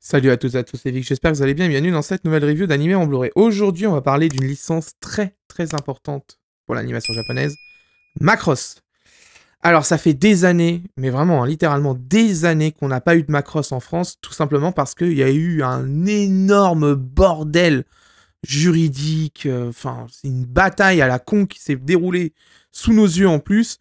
Salut à toutes et à tous, c'est Vic, j'espère que vous allez bien, bienvenue dans cette nouvelle review d'animé en Blu-ray. Aujourd'hui, on va parler d'une licence très importante pour l'animation japonaise, Macross. Alors, ça fait des années, mais vraiment, hein, littéralement des années qu'on n'a pas eu de Macross en France, tout simplement parce qu'il y a eu un énorme bordel juridique, c'est une bataille à la con qui s'est déroulée sous nos yeux en plus,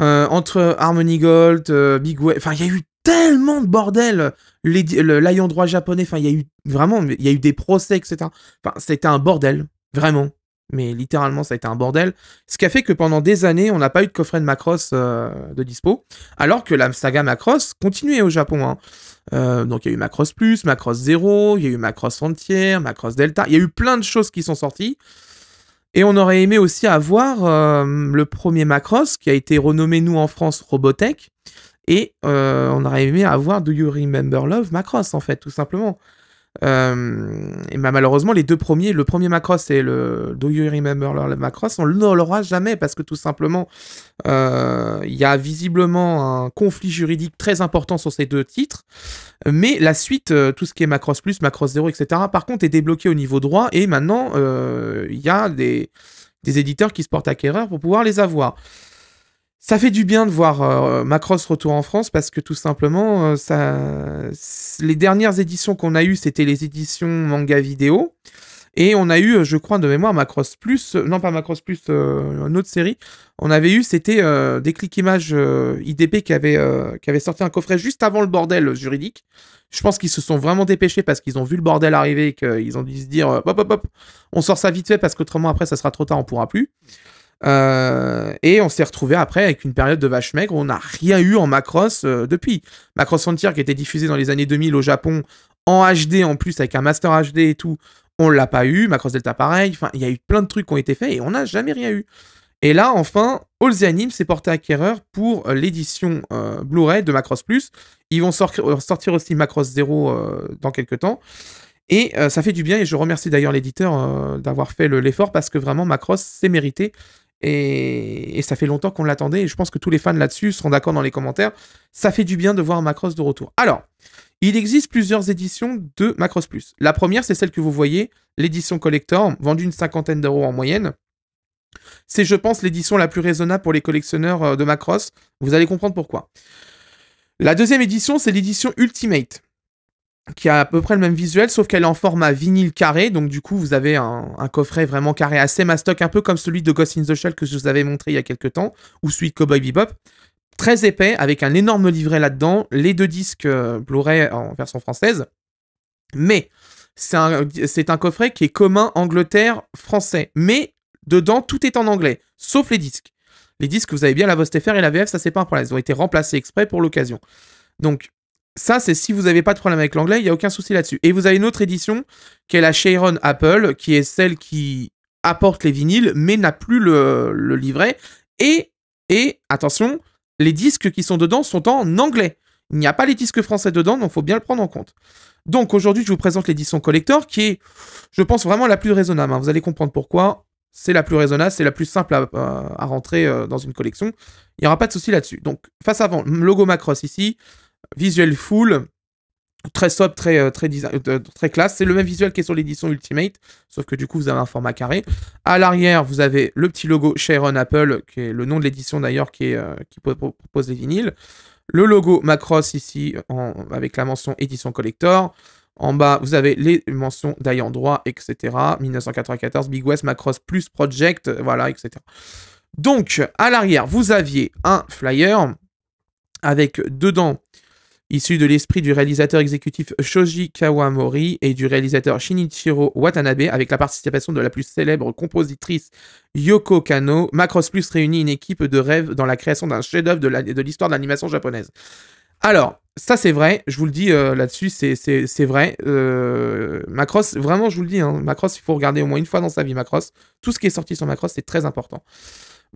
entre Harmony Gold, Big Wave, il y a eu tellement de bordel, l'ayant droit japonais, il y a eu vraiment, il y a eu des procès, etc. C'était un bordel, vraiment. Mais littéralement, ça a été un bordel. Ce qui a fait que pendant des années, on n'a pas eu de coffret de Macross de dispo, alors que la saga Macross continuait au Japon. Donc il y a eu Macross Plus, Macross Zero, il y a eu Macross Frontier, Macross Delta, il y a eu plein de choses qui sont sorties. Et on aurait aimé aussi avoir le premier Macross, qui a été renommé, nous, en France, Robotech. Et on aurait aimé avoir Do You Remember Love Macross, en fait, tout simplement. Et malheureusement, les deux premiers, le premier Macross et le Do You Remember Love Macross, on ne l'aura jamais, parce que tout simplement, il y a visiblement un conflit juridique très important sur ces deux titres. Mais la suite, tout ce qui est Macross Plus, Macross Zero, etc., par contre, est débloqué au niveau droit, et maintenant, il y a des éditeurs qui se portent acquéreurs pour pouvoir les avoir. Ça fait du bien de voir Macross retour en France parce que tout simplement, les dernières éditions qu'on a eues, c'était les éditions manga vidéo. Et on a eu, je crois, de mémoire, Macross Plus, non pas Macross Plus, une autre série. On avait eu, c'était Déclic Images IDP qui avait sorti un coffret juste avant le bordel juridique. Je pense qu'ils se sont vraiment dépêchés parce qu'ils ont vu le bordel arriver et qu'ils ont dû se dire hop, on sort ça vite fait parce qu'autrement après ça sera trop tard, on pourra plus. Et on s'est retrouvé après avec une période de vache maigre où on n'a rien eu en Macross depuis. Macross Frontier qui était diffusé dans les années 2000 au Japon en HD en plus avec un Master HD et tout, on l'a pas eu. Macross Delta pareil, il y a eu plein de trucs qui ont été faits et on n'a jamais rien eu. Et là enfin, All the Anime s'est porté acquéreur pour l'édition Blu-ray de Macross Plus. Ils vont sortir aussi Macross Zero dans quelques temps. Et ça fait du bien et je remercie d'ailleurs l'éditeur d'avoir fait l'effort parce que vraiment Macross c'est mérité. Et ça fait longtemps qu'on l'attendait, et je pense que tous les fans là-dessus seront d'accord dans les commentaires. Ça fait du bien de voir Macross de retour. Alors, il existe plusieurs éditions de Macross Plus. La première, c'est celle que vous voyez, l'édition collector, vendue une 50aine d'euros en moyenne. C'est, je pense, l'édition la plus raisonnable pour les collectionneurs de Macross. Vous allez comprendre pourquoi. La deuxième édition, c'est l'édition Ultimate, qui a à peu près le même visuel, sauf qu'elle est en format vinyle carré, donc du coup vous avez un coffret vraiment carré assez mastoc, un peu comme celui de Ghost in the Shell que je vous avais montré il y a quelques temps, ou celui de Cowboy Bebop, très épais, avec un énorme livret là-dedans, les deux disques Blu-ray en version française, mais c'est un coffret qui est commun Angleterre-français, mais dedans tout est en anglais, sauf les disques. Les disques, vous avez bien la VOST-FR et la VF, ça c'est pas un problème, ils ont été remplacés exprès pour l'occasion. Donc, ça, c'est si vous n'avez pas de problème avec l'anglais, il n'y a aucun souci là-dessus. Et vous avez une autre édition, qui est la Sharon Apple, qui est celle qui apporte les vinyles, mais n'a plus le livret. Et, attention, les disques qui sont dedans sont en anglais. Il n'y a pas les disques français dedans, donc il faut bien le prendre en compte. Donc aujourd'hui, je vous présente l'édition collector, qui est, je pense, vraiment la plus raisonnable. Vous allez comprendre pourquoi. C'est la plus raisonnable, c'est la plus simple à rentrer dans une collection. Il n'y aura pas de souci là-dessus. Donc, face avant, logo Macross ici, visuel full, très sobre, très classe. C'est le même visuel qui est sur l'édition Ultimate, sauf que du coup, vous avez un format carré. À l'arrière, vous avez le petit logo Sharon Apple, qui est le nom de l'édition d'ailleurs, qui propose les vinyles. Le logo Macross ici, avec la mention édition collector. En bas, vous avez les mentions d'ayant droit, etc. 1994, Big West, Macross Plus Project, voilà, etc. Donc, à l'arrière, vous aviez un flyer avec dedans, issu de l'esprit du réalisateur exécutif Shoji Kawamori et du réalisateur Shinichiro Watanabe, avec la participation de la plus célèbre compositrice Yoko Kanno, Macross Plus réunit une équipe de rêve dans la création d'un chef-d'œuvre de l'histoire de l'animation japonaise. Alors, ça c'est vrai, je vous le dis là-dessus, c'est vrai. Macross, vraiment je vous le dis, Macross, il faut regarder au moins une fois dans sa vie Macross. Tout ce qui est sorti sur Macross, c'est très important.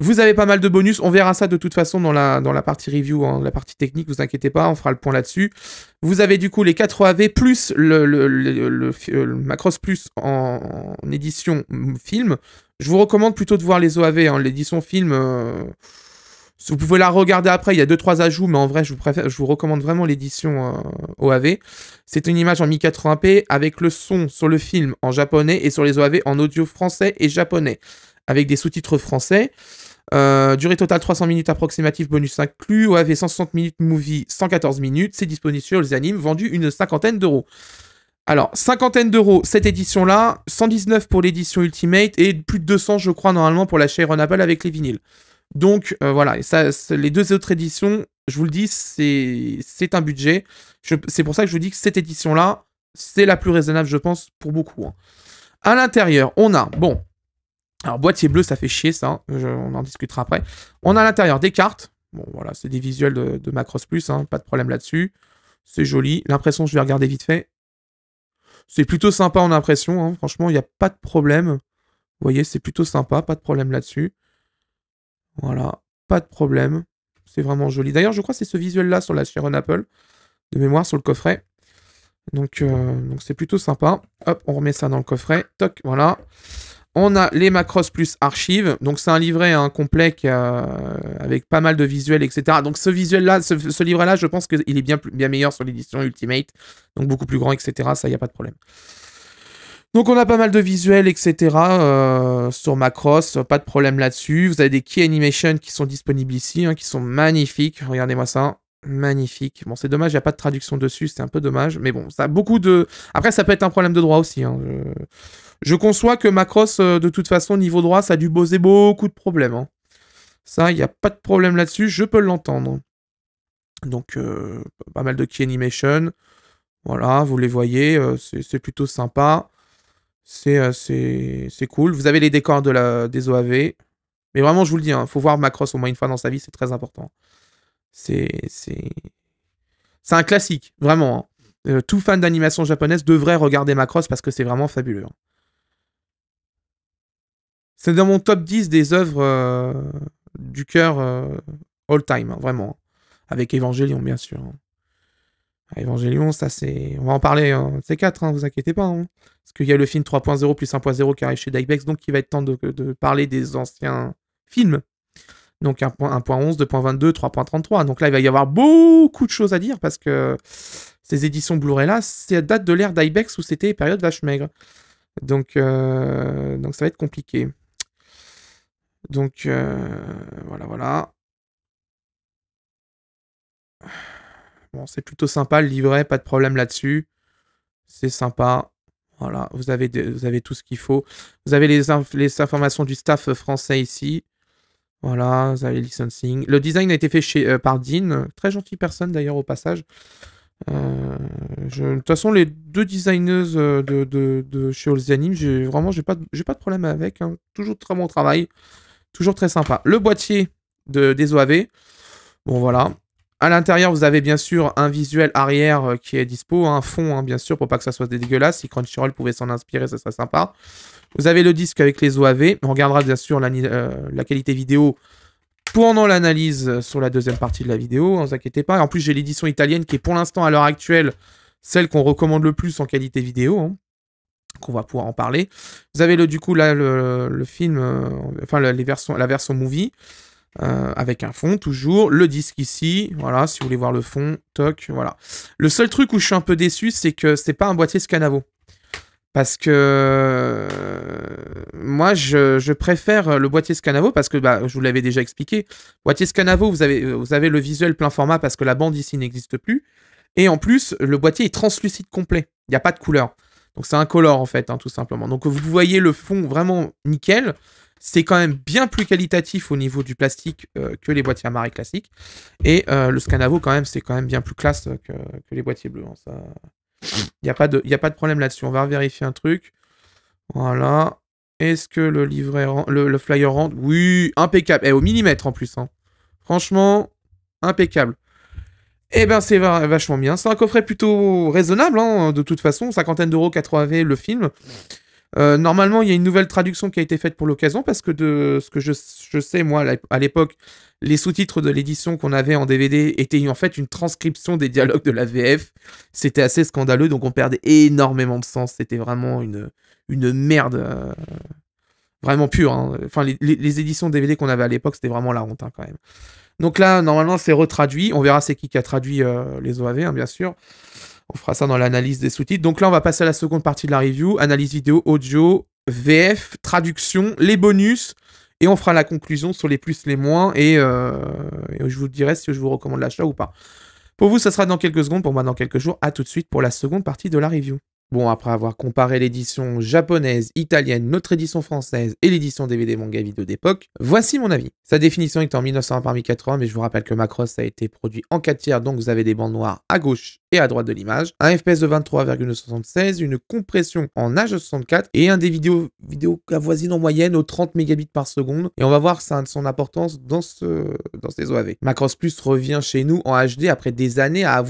Vous avez pas mal de bonus, on verra ça de toute façon dans la partie review, la partie technique, vous inquiétez pas, on fera le point là-dessus. Vous avez du coup les 4 OAV plus le Macross Plus en édition film. Je vous recommande plutôt de voir les OAV, l'édition film, Vous pouvez la regarder après, il y a 2-3 ajouts, mais en vrai, je vous recommande vraiment l'édition OAV. C'est une image en 1080p avec le son sur le film en japonais et sur les OAV en audio français et japonais, avec des sous-titres français. Durée totale 300 minutes approximative, bonus inclus. OAV 160 minutes, movie 114 minutes. C'est disponible sur les animes, vendu une cinquantaine d'euros. Alors, cinquantaine d'euros, cette édition-là, 119 pour l'édition Ultimate et plus de 200, je crois, normalement, pour la Sharon Apple avec les vinyles. Donc, voilà, et ça, les deux autres éditions, je vous le dis, c'est un budget. C'est pour ça que je vous dis que cette édition-là, c'est la plus raisonnable, je pense, pour beaucoup. Hein. À l'intérieur, on a, bon, alors boîtier bleu, ça fait chier, ça, on en discutera après. On a à l'intérieur des cartes. Bon, voilà, c'est des visuels de Macross Plus, hein, pas de problème là-dessus. C'est joli. L'impression, je vais regarder vite fait. C'est plutôt sympa en impression, hein. Franchement, il n'y a pas de problème. Vous voyez, c'est plutôt sympa, pas de problème là-dessus. Voilà, pas de problème. C'est vraiment joli. D'ailleurs, je crois que c'est ce visuel-là sur la Sharon Apple, de mémoire, sur le coffret. Donc c'est plutôt sympa. Hop, on remet ça dans le coffret. Toc, voilà. On a les Macross Plus archives. Donc c'est un livret complet avec pas mal de visuels, etc. Donc ce visuel-là, ce livret-là, je pense qu'il est bien meilleur sur l'édition Ultimate. Donc beaucoup plus grand, etc. Ça, il n'y a pas de problème. Donc on a pas mal de visuels, etc. Sur Macross, pas de problème là-dessus. Vous avez des key animations qui sont disponibles ici, hein, qui sont magnifiques. Regardez-moi ça. Magnifique. Bon, c'est dommage, il n'y a pas de traduction dessus, c'est un peu dommage. Mais bon, ça a beaucoup de... Après, ça peut être un problème de droit aussi. Hein. Je conçois que Macross, de toute façon, niveau droit, ça a dû poser beaucoup de problèmes. Hein. Ça, il n'y a pas de problème là-dessus, je peux l'entendre. Donc, pas mal de key animation. Voilà, vous les voyez, c'est plutôt sympa. C'est cool. Vous avez les décors des OAV. Mais vraiment, je vous le dis, faut voir Macross au moins une fois dans sa vie, c'est très important. C'est un classique, vraiment. Hein. Tout fan d'animation japonaise devrait regarder Macross parce que c'est vraiment fabuleux. Hein. C'est dans mon top 10 des œuvres du cœur all time, hein, vraiment. Avec Evangelion, bien sûr. Hein. Evangelion, ça c'est... On va en parler, hein. C'est 4, hein, vous inquiétez pas. Hein. Parce qu'il y a le film 3.0 plus 1.0 qui arrive chez Dybex, donc il va être temps de parler des anciens films. Donc 1.11, 2.22, 3.33. Donc là, il va y avoir beaucoup de choses à dire parce que ces éditions Blu-ray-là, c'est date de l'ère d'Ibex où c'était période vache maigre. Donc ça va être compliqué. Donc voilà. Bon, c'est plutôt sympa le livret, pas de problème là-dessus. C'est sympa. Voilà, vous avez tout ce qu'il faut. Vous avez les informations du staff français ici. Voilà, vous avez le licensing. Le design a été fait par Dean, très gentille personne d'ailleurs au passage. De toute façon, les deux designeuses de chez All the Anime, j'ai pas de problème avec. Hein. Toujours très bon travail, toujours très sympa. Le boîtier des OAV, bon voilà. À l'intérieur, vous avez bien sûr un visuel arrière qui est dispo, un fond hein, bien sûr pour pas que ça soit dégueulasse. Si Crunchyroll pouvait s'en inspirer, ça serait sympa. Vous avez le disque avec les OAV. On regardera bien sûr la qualité vidéo pendant l'analyse sur la deuxième partie de la vidéo. Ne vous inquiétez pas. En plus, j'ai l'édition italienne qui est pour l'instant à l'heure actuelle celle qu'on recommande le plus en qualité vidéo. Hein, qu'on va pouvoir en parler. Vous avez du coup là le film, enfin la version movie. Avec un fond, toujours. Le disque ici, voilà, si vous voulez voir le fond, toc, voilà. Le seul truc où je suis un peu déçu, c'est que c'est pas un boîtier Scanavo. Parce que moi, je préfère le boîtier Scanavo parce que, je vous l'avais déjà expliqué. Boîtier Scanavo, vous avez le visuel plein format parce que la bande ici n'existe plus. Et en plus, le boîtier est translucide complet. Il n'y a pas de couleur. Donc c'est incolore en fait, hein, tout simplement. Donc vous voyez le fond vraiment nickel. C'est quand même bien plus qualitatif au niveau du plastique que les boîtiers Amare classiques. Et le Scanavo, quand même, c'est quand même bien plus classe que les boîtiers bleus. Hein, ça... Il n'y a pas de problème là-dessus. On va vérifier un truc. Voilà. Est-ce que le livret le flyer rentre? Oui, impeccable. Et au millimètre en plus. Hein. Franchement, impeccable. Eh ben, c'est vachement bien. C'est un coffret plutôt raisonnable, hein, de toute façon. Cinquantaine d'euros, 80 le film. Normalement, il y a une nouvelle traduction qui a été faite pour l'occasion parce que de ce que je sais, moi, à l'époque, les sous-titres de l'édition qu'on avait en DVD étaient en fait une transcription des dialogues de la VF. C'était assez scandaleux, donc on perdait énormément de sens. C'était vraiment une merde vraiment pur, hein. Enfin, les éditions DVD qu'on avait à l'époque, c'était vraiment la honte, hein, quand même. Donc là, normalement, c'est retraduit. On verra c'est qui a traduit les OAV, hein, bien sûr. On fera ça dans l'analyse des sous-titres. Donc là, on va passer à la seconde partie de la review. Analyse vidéo, audio, VF, traduction, les bonus. Et on fera la conclusion sur les plus, les moins. Et je vous dirai si je vous recommande l'achat ou pas. Pour vous, ça sera dans quelques secondes. Pour moi, dans quelques jours. À tout de suite pour la seconde partie de la review. Bon, après avoir comparé l'édition japonaise, italienne, notre édition française et l'édition DVD manga vidéo d'époque, voici mon avis. Sa définition est en 1920 par 1080, mais je vous rappelle que Macross a été produit en 4 tiers, donc vous avez des bandes noires à gauche et à droite de l'image, un FPS de 23,76, une compression en H264 et un des vidéos avoisine en moyenne aux 30 mégabits par seconde. Et on va voir ça, son importance dans ces OAV. Macross Plus revient chez nous en HD après des années à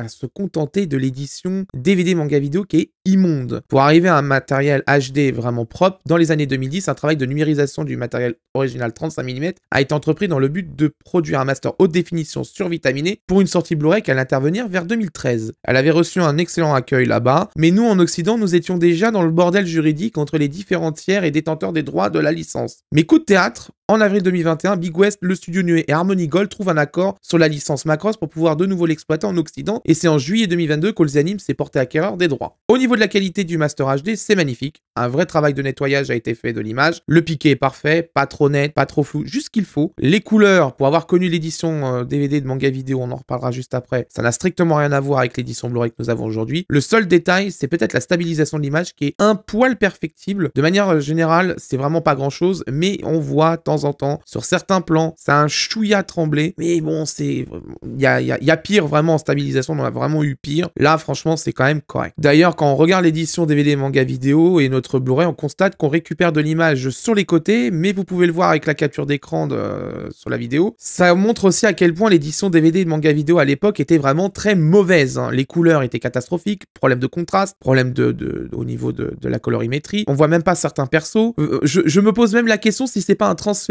se contenter de l'édition DVD manga vidéo qui est immonde. Pour arriver à un matériel HD vraiment propre, dans les années 2010, un travail de numérisation du matériel original 35 mm a été entrepris dans le but de produire un master haute définition survitaminé pour une sortie Blu-ray qui allait intervenir vers 2013. Elle avait reçu un excellent accueil là-bas, mais nous en Occident, nous étions déjà dans le bordel juridique entre les différents tiers et détenteurs des droits de la licence. Mais coup de théâtre, en avril 2021, Big West, le studio Nué et Harmony Gold trouvent un accord sur la licence Macross pour pouvoir de nouveau l'exploiter en Occident, et c'est en juillet 2022 qu'All's Anime s'est porté acquéreur des droits. Au niveau de la qualité du Master HD, c'est magnifique. Un vrai travail de nettoyage a été fait de l'image. Le piqué est parfait, pas trop net, pas trop flou, juste ce qu'il faut. Les couleurs, pour avoir connu l'édition DVD de manga vidéo, on en reparlera juste après, ça n'a strictement rien à voir avec l'édition Blu-ray que nous avons aujourd'hui. Le seul détail, c'est peut-être la stabilisation de l'image qui est un poil perfectible. De manière générale, c'est vraiment pas grand-chose, mais on voit de temps en temps, sur certains plans, ça a un chouïa tremblé, mais bon, il y a pire vraiment en stabilisation, on a vraiment eu pire. Là, franchement, c'est quand même correct. D'ailleurs, quand on regarde l'édition DVD manga vidéo et notre Blu-ray, on constate qu'on récupère de l'image sur les côtés, mais vous pouvez le voir avec la capture d'écran sur la vidéo. Ça montre aussi à quel point l'édition DVD de manga vidéo à l'époque était vraiment très mauvaise, hein. Les couleurs étaient catastrophiques, problème de contraste, problème au niveau de la colorimétrie. On voit même pas certains persos. Je me pose même la question si c'est pas un transfert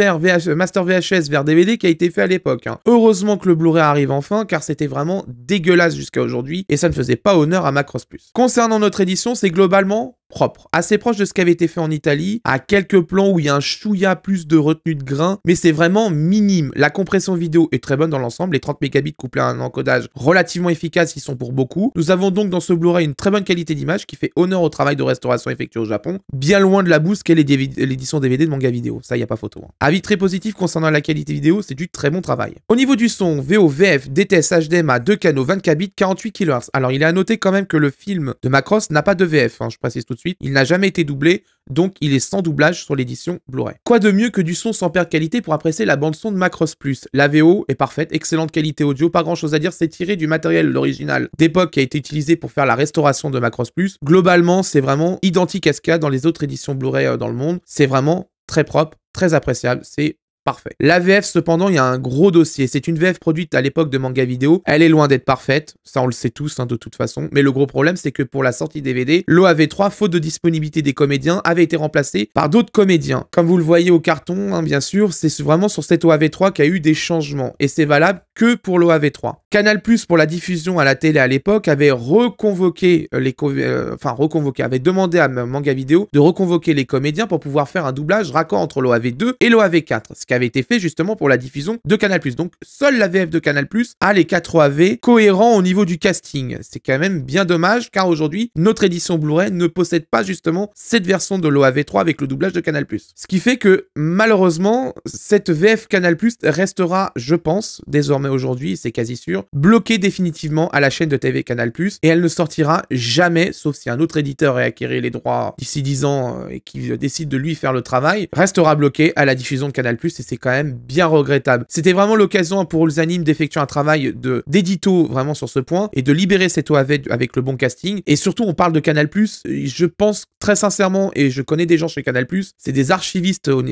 Master VHS vers DVD qui a été fait à l'époque, hein. Heureusement que le Blu-ray arrive enfin, car c'était vraiment dégueulasse jusqu'à aujourd'hui, et ça ne faisait pas honneur à Macross Plus. Concernant notre édition, c'est globalement propre, assez proche de ce qui avait été fait en Italie, à quelques plans où il y a un chouïa plus de retenue de grain, mais c'est vraiment minime. La compression vidéo est très bonne dans l'ensemble, les 30 mégabits couplés à un encodage relativement efficace, ils sont pour beaucoup. Nous avons donc dans ce Blu-ray une très bonne qualité d'image qui fait honneur au travail de restauration effectué au Japon, bien loin de la bouse qu'est l'édition DVD de manga vidéo, ça y a pas photo, hein. Avis très positif concernant la qualité vidéo, c'est du très bon travail. Au niveau du son, VO, VF, DTS, HDMI, 2 canaux, 24 bits, 48 kHz. Alors il est à noter quand même que le film de Macross n'a pas de VF, hein, je précise tout de suite. Il n'a jamais été doublé, donc il est sans doublage sur l'édition Blu-ray. Quoi de mieux que du son sans perte de qualité pour apprécier la bande son de Macross Plus? La VO est parfaite, excellente qualité audio, pas grand chose à dire, c'est tiré du matériel original d'époque qui a été utilisé pour faire la restauration de Macross Plus. Globalement, c'est vraiment identique à ce qu'il y a dans les autres éditions Blu-ray dans le monde. C'est vraiment très propre, très appréciable, c'est parfait. La VF, cependant, il y a un gros dossier. C'est une VF produite à l'époque de manga vidéo. Elle est loin d'être parfaite. Ça, on le sait tous, hein, de toute façon. Mais le gros problème, c'est que pour la sortie DVD, l'OAV3, faute de disponibilité des comédiens, avait été remplacé par d'autres comédiens. Comme vous le voyez au carton, hein, bien sûr, c'est vraiment sur cette OAV3 qu'il y a eu des changements. Et c'est valable que pour l'OAV3. Canal+, pour la diffusion à la télé à l'époque, avait reconvoqué avait demandé à Manga Vidéo de reconvoquer les comédiens pour pouvoir faire un doublage raccord entre l'OAV2 et l'OAV4, ce qui avait été fait justement pour la diffusion de Canal+. Donc, seule la VF de Canal+ a les 4 OAV cohérents au niveau du casting. C'est quand même bien dommage, car aujourd'hui, notre édition Blu-ray ne possède pas justement cette version de l'OAV3 avec le doublage de Canal+. Ce qui fait que, malheureusement, cette VF Canal+ restera, je pense, désormais aujourd'hui, c'est quasi sûr, bloquée définitivement à la chaîne de TV Canal+, et elle ne sortira jamais, sauf si un autre éditeur ait acquéré les droits d'ici 10 ans et qui décide de lui faire le travail, restera bloquée à la diffusion de Canal+, et c'est quand même bien regrettable. C'était vraiment l'occasion pour All's Anime d'effectuer un travail d'édito vraiment sur ce point, et de libérer cette OAV avec le bon casting, et surtout on parle de Canal+, je pense très sincèrement, et je connais des gens chez Canal+, c'est des archivistes au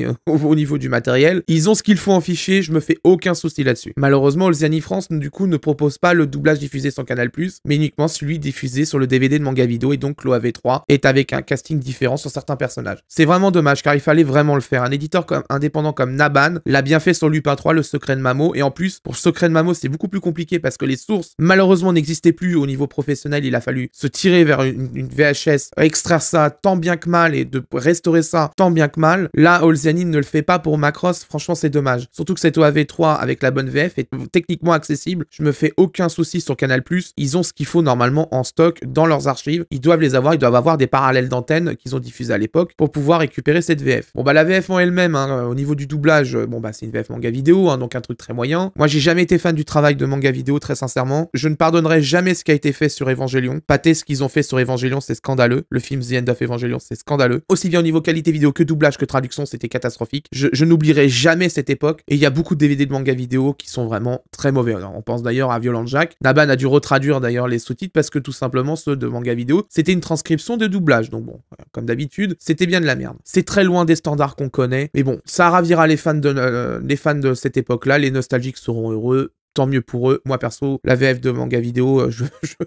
niveau du matériel, ils ont ce qu'il faut en fichier, je me fais aucun souci là-dessus. Malheureusement, All's Anime France, du coup, ne propose pas le doublage diffusé sur Canal+, mais uniquement celui diffusé sur le DVD de Manga Vidéo, et donc l'OAV3 est avec un casting différent sur certains personnages. C'est vraiment dommage, car il fallait vraiment le faire. Un éditeur indépendant comme Naba Naban l'a bien fait sur Lupin 3, le secret de Mamo. Et en plus, pour le secret de Mamo, c'est beaucoup plus compliqué parce que les sources, malheureusement, n'existaient plus au niveau professionnel. Il a fallu se tirer vers une VHS, extraire ça tant bien que mal et de restaurer ça tant bien que mal. Là, All's-the-Anime ne le fait pas pour Macross. Franchement, c'est dommage. Surtout que cet OAV3 avec la bonne VF est techniquement accessible. Je me fais aucun souci sur Canal+. Ils ont ce qu'il faut normalement en stock dans leurs archives. Ils doivent les avoir. Ils doivent avoir des parallèles d'antennes qu'ils ont diffusés à l'époque pour pouvoir récupérer cette VF. Bon, bah, la VF en elle-même, hein, au niveau du doublage, bon, bah, c'est une VF manga vidéo, hein, donc un truc très moyen. Moi, j'ai jamais été fan du travail de manga vidéo, très sincèrement. Je ne pardonnerai jamais ce qui a été fait sur Evangelion. Pâté, ce qu'ils ont fait sur Evangelion, c'est scandaleux. Le film The End of Evangelion, c'est scandaleux. Aussi bien au niveau qualité vidéo que doublage que traduction, c'était catastrophique. Je n'oublierai jamais cette époque. Et il y a beaucoup de DVD de manga vidéo qui sont vraiment très mauvais. Alors, on pense d'ailleurs à Violent Jack. Naban a dû retraduire d'ailleurs les sous-titres parce que tout simplement ceux de manga vidéo, c'était une transcription de doublage. Donc bon, comme d'habitude, c'était bien de la merde. C'est très loin des standards qu'on connaît. Mais bon, ça ravira les fans de cette époque-là. Les nostalgiques seront heureux. Tant mieux pour eux. Moi, perso, la VF de manga vidéo,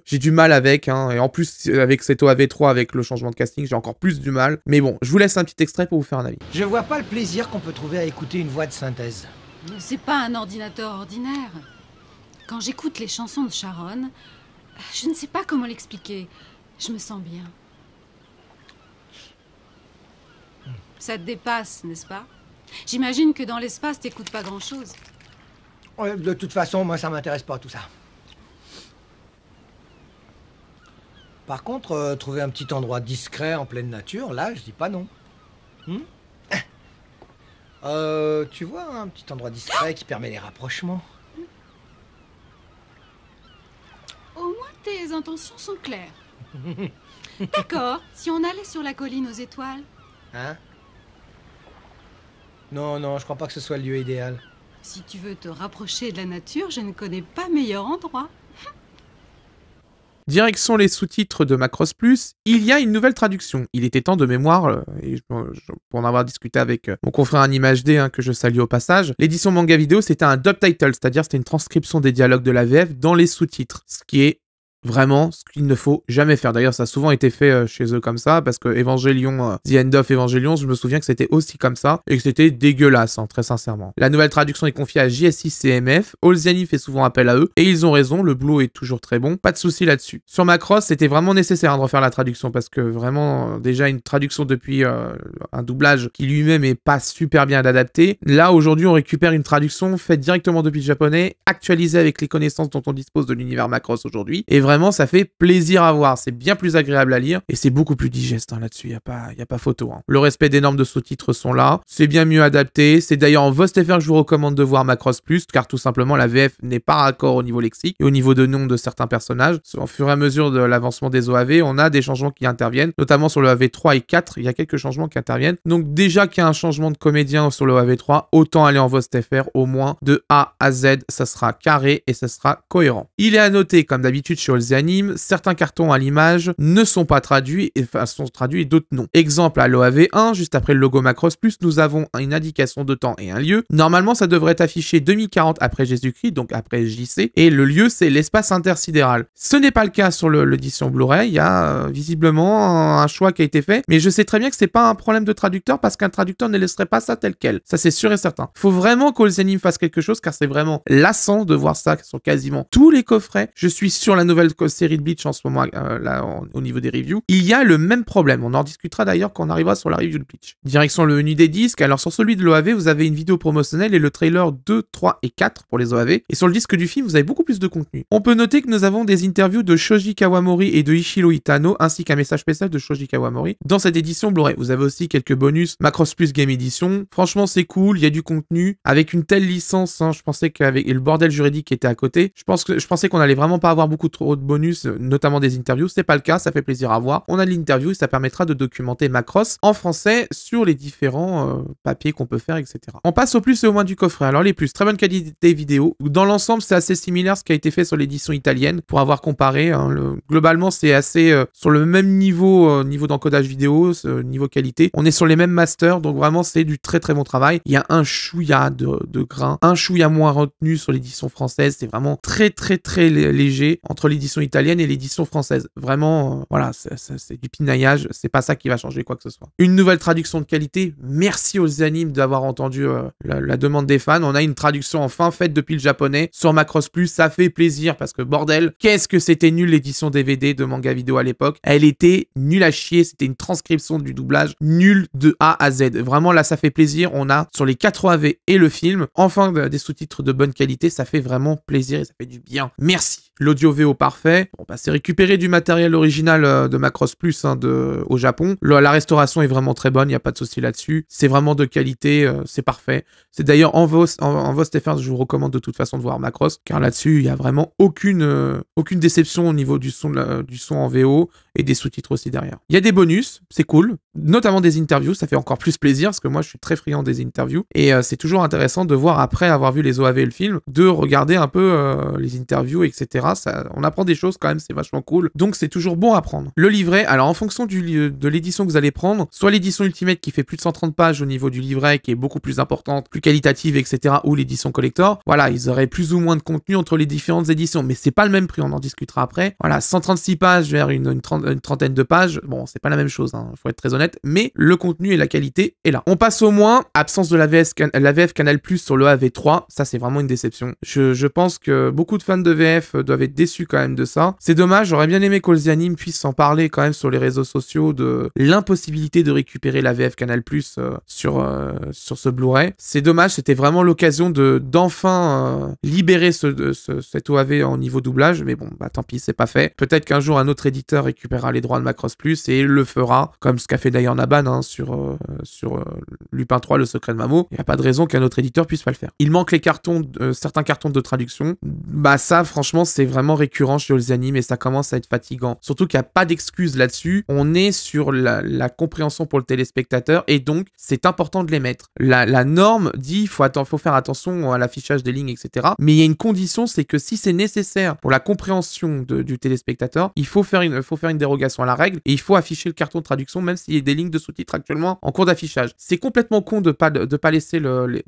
j'ai du mal avec. Hein. Et en plus, avec cet OAV3, avec le changement de casting, j'ai encore plus du mal. Mais bon, je vous laisse un petit extrait pour vous faire un avis. Je vois pas le plaisir qu'on peut trouver à écouter une voix de synthèse. C'est pas un ordinateur ordinaire. Quand j'écoute les chansons de Sharon, je ne sais pas comment l'expliquer. Je me sens bien. Ça te dépasse, n'est-ce pas? J'imagine que dans l'espace, t'écoutes pas grand-chose. Ouais, de toute façon, moi, ça m'intéresse pas, tout ça. Par contre, trouver un petit endroit discret en pleine nature, là, je dis pas non. Tu vois, un petit endroit discret qui permet les rapprochements. Au moins, tes intentions sont claires. D'accord, si on allait sur la colline aux étoiles. Hein? Non, non, je crois pas que ce soit le lieu idéal. Si tu veux te rapprocher de la nature, je ne connais pas meilleur endroit. Direction les sous-titres de Macross Plus, il y a une nouvelle traduction. Il était temps de mémoire, et pour en avoir discuté avec mon confrère Anime HD, hein, que je salue au passage, l'édition manga vidéo, c'était un dubtitle, c'est-à-dire c'était une transcription des dialogues de la VF dans les sous-titres, ce qui est vraiment ce qu'il ne faut jamais faire. D'ailleurs, ça a souvent été fait chez eux comme ça, parce que Evangelion, The End of Evangelion, je me souviens que c'était aussi comme ça, et que c'était dégueulasse, hein, très sincèrement. La nouvelle traduction est confiée à JSI CMF, All's-the-Anime fait souvent appel à eux, et ils ont raison, le boulot est toujours très bon, pas de souci là-dessus. Sur Macross, c'était vraiment nécessaire de refaire la traduction, parce que vraiment, déjà une traduction depuis un doublage qui lui-même est pas super bien adapté. Là, aujourd'hui, on récupère une traduction faite directement depuis le japonais, actualisée avec les connaissances dont on dispose de l'univers Macross aujourd'hui, et vraiment, ça fait plaisir à voir. C'est bien plus agréable à lire et c'est beaucoup plus digeste hein, là-dessus. Il n'y a pas photo. Hein. Le respect des normes de sous-titres sont là. C'est bien mieux adapté. C'est d'ailleurs en VostFR que je vous recommande de voir Macross Plus car tout simplement la VF n'est pas raccord au niveau lexique et au niveau de nom de certains personnages. Au fur et à mesure de l'avancement des OAV, on a des changements qui interviennent, notamment sur le OAV 3 et 4. Il y a quelques changements qui interviennent. Donc déjà qu'il y a un changement de comédien sur le OAV 3, autant aller en VostFR au moins de A à Z. Ça sera carré et ça sera cohérent. Il est à noter, comme d'habitude chez All's-the-Anime, certains cartons à l'image ne sont pas traduits et sont traduits et d'autres non. Exemple à l'OAV1, juste après le logo Macross Plus, nous avons une indication de temps et un lieu. Normalement, ça devrait être affiché 2040 après Jésus-Christ, donc après JC, et le lieu, c'est l'espace intersidéral. Ce n'est pas le cas sur l'édition Blu-ray, il y a visiblement un choix qui a été fait, mais je sais très bien que c'est pas un problème de traducteur parce qu'un traducteur ne laisserait pas ça tel quel. Ça, c'est sûr et certain. Faut vraiment qu'All's-the-Anime fasse quelque chose car c'est vraiment lassant de voir ça sur quasiment tous les coffrets. Je suis sur la nouvelle série de Bleach en ce moment, là, au niveau des reviews. Il y a le même problème. On en discutera d'ailleurs quand on arrivera sur la review de Bleach. Direction le menu des disques. Alors, sur celui de l'OAV, vous avez une vidéo promotionnelle et le trailer 2, 3 et 4 pour les OAV. Et sur le disque du film, vous avez beaucoup plus de contenu. On peut noter que nous avons des interviews de Shoji Kawamori et de Ichiro Itano, ainsi qu'un message spécial de Shoji Kawamori dans cette édition Blu-ray. Vous avez aussi quelques bonus Macross Plus Game Edition. Franchement, c'est cool. Il y a du contenu. Avec une telle licence, hein, je pensais qu'avec le bordel juridique qui était à côté, je pensais qu'on allait vraiment pas avoir beaucoup trop de bonus, notamment des interviews. C'est pas le cas, ça fait plaisir à voir. On a l'interview et ça permettra de documenter Macross en français sur les différents papiers qu'on peut faire, etc. On passe au plus et au moins du coffret. Alors les plus, très bonne qualité vidéo. Dans l'ensemble, c'est assez similaire à ce qui a été fait sur l'édition italienne pour avoir comparé. Hein, globalement, c'est assez sur le même niveau, niveau d'encodage vidéo, niveau qualité. On est sur les mêmes masters, donc vraiment c'est du très très bon travail. Il y a un chouïa de grain, un chouïa moins retenu sur l'édition française. C'est vraiment très très très léger entre l'édition l'édition italienne et l'édition française. Vraiment, voilà, c'est du pinaillage, c'est pas ça qui va changer quoi que ce soit. Une nouvelle traduction de qualité, merci aux animes d'avoir entendu la demande des fans. On a une traduction enfin faite depuis le japonais sur Macross Plus, ça fait plaisir parce que bordel, qu'est-ce que c'était nul l'édition DVD de Manga Vidéo à l'époque. Elle était nulle à chier, c'était une transcription du doublage nul de A à Z. Vraiment là ça fait plaisir, on a sur les 4 OAV et le film, enfin des sous-titres de bonne qualité, ça fait vraiment plaisir et ça fait du bien. Merci. L'audio VO parfait. Bon, bah, c'est récupéré du matériel original de Macross Plus au Japon. La restauration est vraiment très bonne, il n'y a pas de souci là-dessus. C'est vraiment de qualité, c'est parfait. C'est d'ailleurs en VOST FR, je vous recommande de toute façon de voir Macross, car là-dessus, il n'y a vraiment aucune déception au niveau du son en VO et des sous-titres aussi derrière. Il y a des bonus, c'est cool, notamment des interviews, ça fait encore plus plaisir, parce que moi, je suis très friand des interviews, et c'est toujours intéressant de voir, après avoir vu les OAV et le film, de regarder un peu les interviews, etc. On apprend des choses quand même, c'est vachement cool, donc c'est toujours bon à prendre. Le livret, alors en fonction de l'édition que vous allez prendre, soit l'édition Ultimate qui fait plus de 130 pages au niveau du livret, qui est beaucoup plus importante, plus qualitative, etc., ou l'édition Collector, voilà, ils auraient plus ou moins de contenu entre les différentes éditions, mais c'est pas le même prix, on en discutera après. Voilà, 136 pages vers une trentaine de pages, bon, c'est pas la même chose, hein, faut être très honnête, mais le contenu et la qualité est là. On passe au moins, absence de la VF Canal Plus sur le AV3, ça c'est vraiment une déception. Je pense que beaucoup de fans de VF doivent être déçus quand même de ça. C'est dommage, j'aurais bien aimé qu'All the Anime puisse en parler quand même sur les réseaux sociaux de l'impossibilité de récupérer la VF Canal Plus sur ce Blu-ray. C'est dommage, c'était vraiment l'occasion d'enfin libérer cet OAV en niveau doublage, mais bon, bah tant pis, c'est pas fait. Peut-être qu'un jour un autre éditeur récupérera les droits de Macross Plus et le fera, comme ce qu'a fait d'ailleurs Naban hein, sur Lupin 3, le secret de Mamo. Il n'y a pas de raison qu'un autre éditeur puisse pas le faire. Il manque les certains cartons de traduction. Bah ça, franchement, c'est vraiment récurrent chez All the Anime et ça commence à être fatigant. Surtout qu'il n'y a pas d'excuses là-dessus. On est sur la compréhension pour le téléspectateur et donc c'est important de les mettre. La norme dit il faut faire attention à l'affichage des lignes, etc. Mais il y a une condition, c'est que si c'est nécessaire pour la compréhension du téléspectateur, il faut faire une dérogation à la règle et il faut afficher le carton de traduction même s'il y a des lignes de sous-titres actuellement en cours d'affichage. C'est complètement con de pas laisser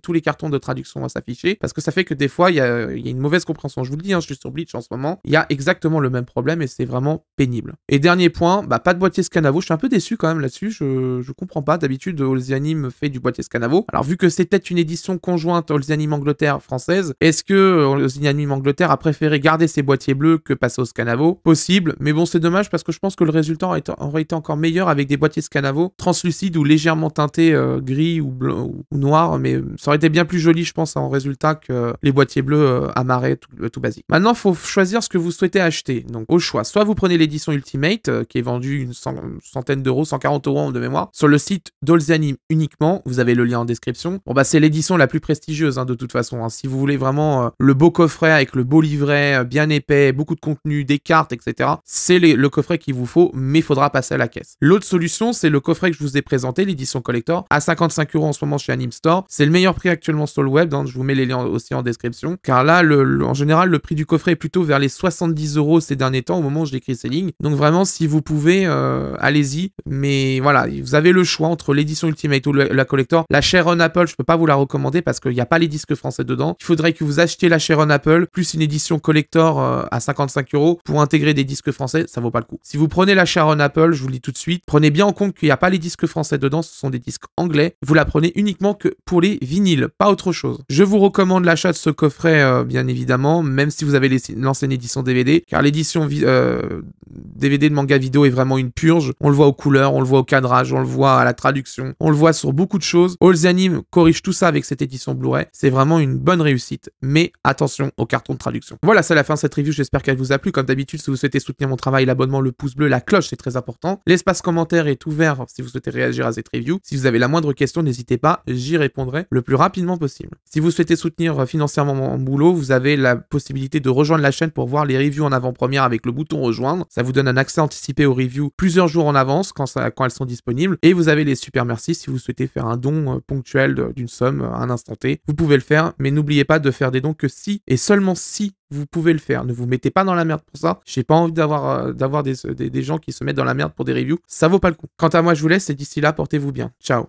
tous les cartons de traduction à s'afficher parce que ça fait que des fois il y a une mauvaise compréhension. Je vous le dis, hein, je suis sur Bleach en ce moment, il y a exactement le même problème et c'est vraiment pénible. Et dernier point, bah pas de boîtier Scanavo, je suis un peu déçu quand même là-dessus, je comprends pas, d'habitude All the Anime fait du boîtier Scanavo. Alors vu que c'est peut-être une édition conjointe All the Anime Angleterre française, est-ce que All the Anime Angleterre a préféré garder ses boîtiers bleus que passer au Scanavo? Possible, mais bon c'est dommage parce que je pense que le résultat aurait été encore meilleur avec des boîtiers Scanavo translucides ou légèrement teintés gris ou blanc ou noir, mais ça aurait été bien plus joli je pense en résultat que les boîtiers bleus amarrés tout basique. Maintenant faut choisir ce que vous souhaitez acheter, donc au choix, soit vous prenez l'édition Ultimate qui est vendue une centaine d'euros, 140 € de mémoire, sur le site d'All the Anime uniquement, vous avez le lien en description. Bon bah c'est l'édition la plus prestigieuse hein, de toute façon, hein. Si vous voulez vraiment le beau coffret avec le beau livret bien épais, beaucoup de contenu, des cartes, etc. C'est le coffret qu'il vous faut, mais il faudra passer à la caisse. L'autre solution, c'est le coffret que je vous ai présenté, l'édition collector, à 55 € en ce moment chez Anime Store. C'est le meilleur prix actuellement sur le web, hein. Je vous mets les liens aussi en description, car là, en général, le prix du coffret est plutôt vers les 70 € ces derniers temps, au moment où j'écris ces lignes. Donc vraiment, si vous pouvez, allez-y. Mais voilà, vous avez le choix entre l'édition Ultimate ou la collector. La Sharon Apple, je peux pas vous la recommander parce qu'il n'y a pas les disques français dedans. Il faudrait que vous achetiez la Sharon Apple, plus une édition collector à 55 € pour intégrer des disques français, ça vaut pas le coup. Si vous prenez la Sharon Apple, je vous le dis tout de suite, prenez bien en compte qu'il n'y a pas les disques français dedans, ce sont des disques anglais. Vous la prenez uniquement que pour les vinyles, pas autre chose. Je vous recommande l'achat de ce coffret, bien évidemment, même si vous avez l'ancienne édition DVD, car l'édition DVD de Manga Vidéo est vraiment une purge. On le voit aux couleurs, on le voit au cadrage, on le voit à la traduction, on le voit sur beaucoup de choses. All the Anime corrige tout ça avec cette édition Blu-ray. C'est vraiment une bonne réussite, mais attention au carton de traduction. Voilà, c'est la fin de cette review, j'espère qu'elle vous a plu. Comme d'habitude, si vous souhaitez soutenir mon travail, l'abonnement, le pouce bleu, la cloche, c'est très important. L'espace commentaire est ouvert si vous souhaitez réagir à cette review. Si vous avez la moindre question, n'hésitez pas, j'y répondrai le plus rapidement possible. Si vous souhaitez soutenir financièrement mon boulot, vous avez la possibilité de rejoindre la chaîne pour voir les reviews en avant-première avec le bouton rejoindre. Ça vous donne un accès anticipé aux reviews plusieurs jours en avance quand elles sont disponibles. Et vous avez les super merci si vous souhaitez faire un don ponctuel d'une somme à un instant T. Vous pouvez le faire, mais n'oubliez pas de faire des dons que si et seulement si vous pouvez le faire. Ne vous mettez pas dans la merde pour ça. J'ai pas envie d'avoir des gens qui se mettent dans la merde pour des reviews. Ça vaut pas le coup. Quant à moi, je vous laisse et d'ici là, portez-vous bien. Ciao.